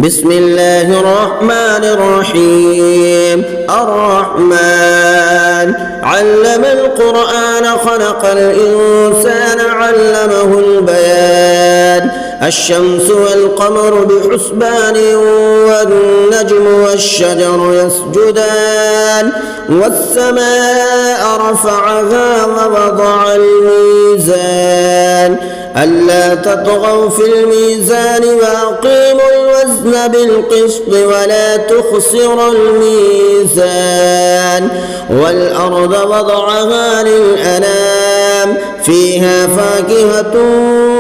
بسم الله الرحمن الرحيم. الرحمن علم القرآن خلق الإنسان علمه البيان. الشمس والقمر بحسبان والنجم والشجر يسجدان والسماء رفعها ووضع الميزان ألا تطغوا في الميزان وأقيموا الوزن بالقسط ولا تخسروا الميزان والأرض وضعها للأنام فيها فاكهة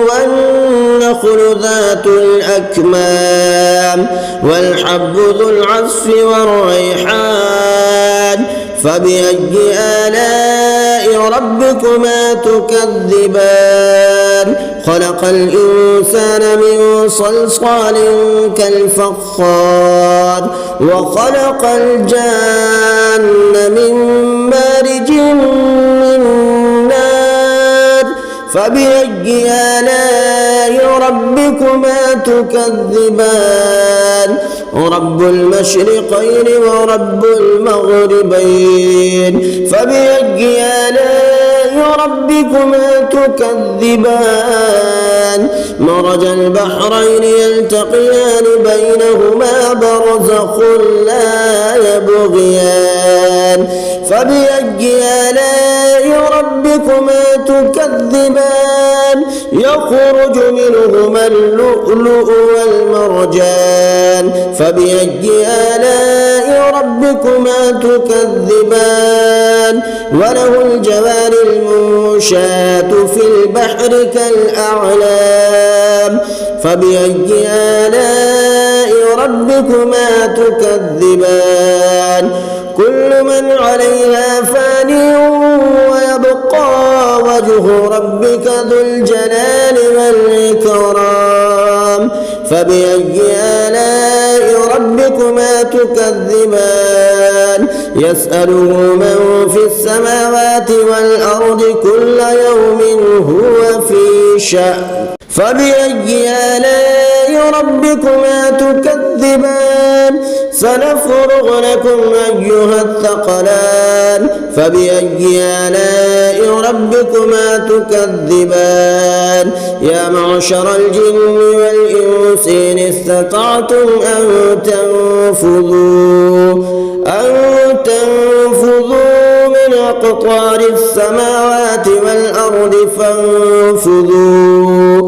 والنخل ذات الأكمام والحب ذو العصف والريحان فبأي آلاء ربكما تكذبان. خلق الإنسان من صلصال كالفخار وخلق الجان من مارج من نار فبأي آلاء ربكما تكذبان. رب المشرقين ورب المغربين فبأي آلاء ربكما تكذبان. مرج البحرين يلتقيان بينهما برزخ لا يبغيان فبأي آلاء ربكما تكذبان. يخرج منهما اللؤلؤ والمرجان فبأي آلاء ربكما تكذبان. وله الجوار المنشآت في البحر كالأعلام فبأي آلاء ربكما تكذبان. كل من عليها فان ويبقى وجه ربك ذو الجلال والإكرام فبأي آلاء ربكما تكذبان. يسأله من في السماوات والأرض كل يوم هو في شأن فبأي آلاء ربكما تكذبان. سنفرغ لكم أيها الثقلان فبأي آلاء ربكما تكذبان. يا معشر الجن والإنس إن استطعتم أن تنفذوا من أقطار السماوات والأرض فانفذوا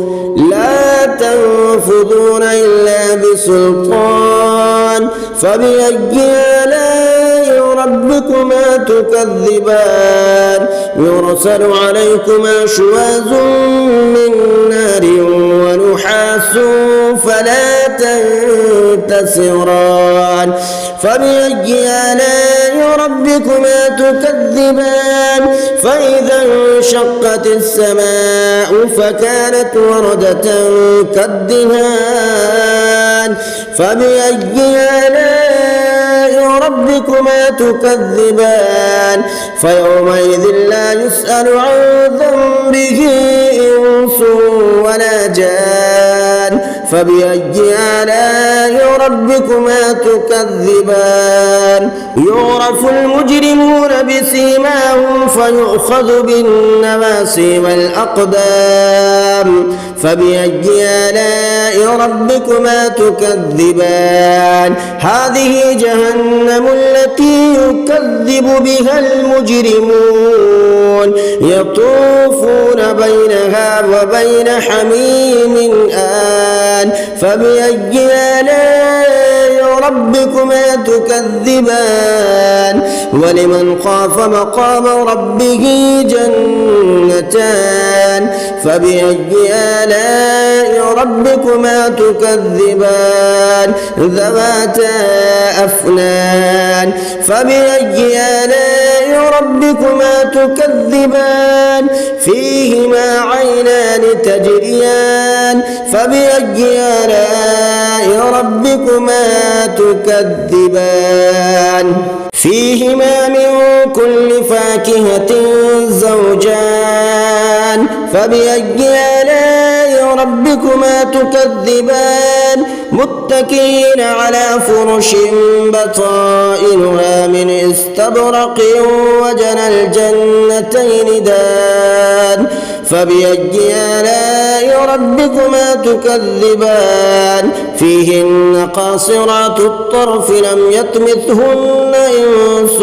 لا تنفذون إلا بسلطان فبأي آلاء ربكما تكذبان. يرسل عليكما شواظ من نار ونحاس فلا تنتصران فبأي آلاء ربكما تكذبان. فإذا انشقت السماء فكانت وردة كالدهان فبأي آلاء ربكما تكذبان. فيومئذ لا يسأل عن ذنبه إنس ولا جان فبأي آلاء ربكما تكذبان. يعرف المجرمون بسيماهم فيؤخذ بالنواسي والأقدام فبأي آلاء ربكما تكذبان. هذه جهنم التي يكذب بها المجرمون يطوفون بينها وبين حميم آن فبأي آلاء ربكما تكذبان. ولمن خاف مقام ربه جنتان فبأي آلاء ربكما تكذبان. ذواتا أفنان فبأي آلاء ربكما تكذبان. فيهما عينان تجريان فبأي آلاء ربكما تكذبان. فيهما من كل فاكهة زوجان فبأي آلاء ربكما تكذبان متكئين على فرش بطائنها من استبرق وجنى الجنتين دان فبأي آلاء ربكما تكذبان فيهن قاصرات الطرف لم يطمثهن إنس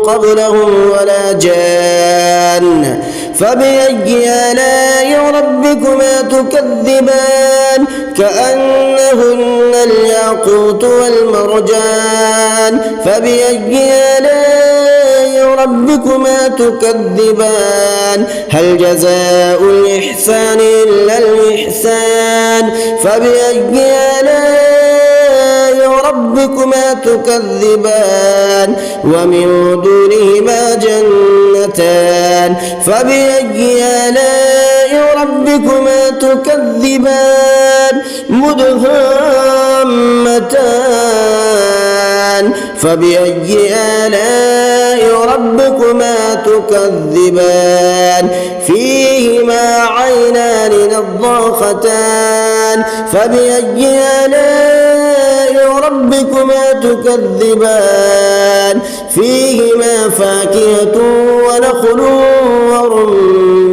قبلهم ولا جان فبأي آلاء ربكما تكذبان كأنهن الياقوت والمرجان فبأي آلاء ربكما تكذبان هل جزاء الإحسان إلا الإحسان فبأي آلاء ربكما تكذبان ومن دونهما جنتان فبأي آلاء ربكما تكذبان مدهامتان فبأي آلاء ربكما تكذبان فيهما عينان نضاختان فبأي آلاء ربكما تكذبان فيهما فاكهة ونخل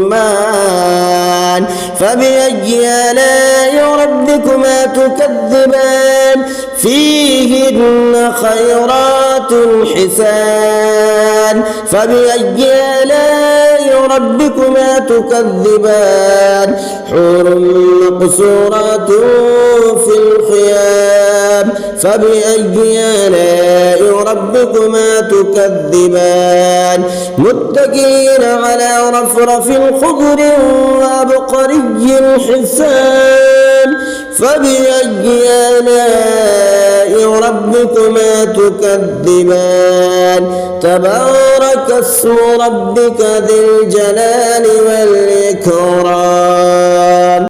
ورمان فبأي آلاء ربكما تكذبان فيهن خيرات حسان فبأي آلاء ربكما تكذبان حور مقصورات في الخيام فبأي آلاء ربكما تكذبان متكئين على رفرف خضر وعبقري حسان فبأي آلاء ربكما تكذبان تبارك اسم ربك ذي الجلال والإكرام